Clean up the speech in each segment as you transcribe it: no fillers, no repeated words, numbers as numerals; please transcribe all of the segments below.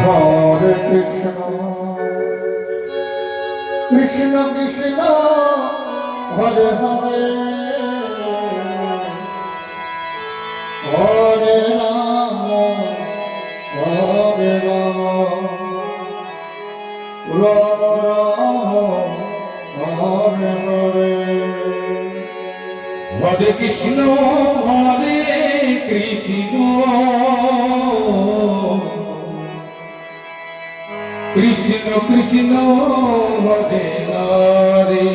Hare Krishna Krishna Krishna Hare Hare Hare Ram Hare Ram Ram Ram Hare Hare Hare Krishna Hare Krishna Krishna Krishna Hare Hare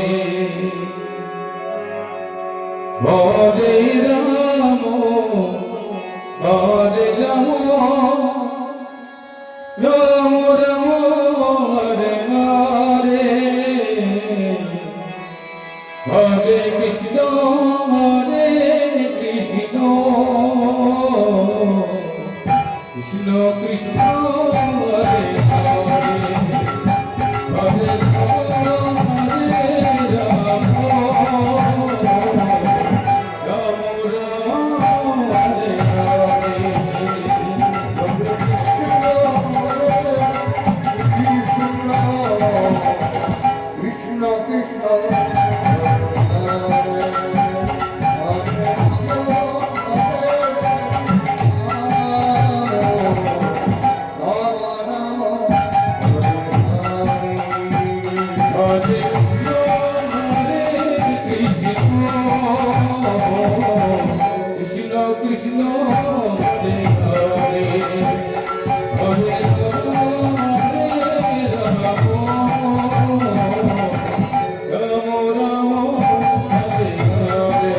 Hare Ram Hare Ram Ram Ram Hare Hare Hare Krishna Hare Krishna Krishna Krishna Hare Hare Hare Ram Ram Ram Hare Hare Krishna Krishna Krishna Hare Hare Hare Ram Ram Ram Hare Hare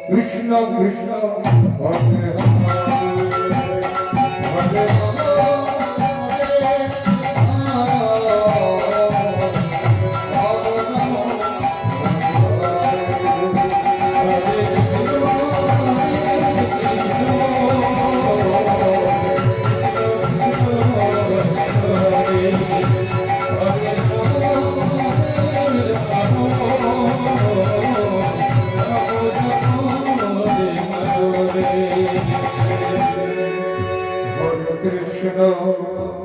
Krishna Krishna Hare Hare Krishna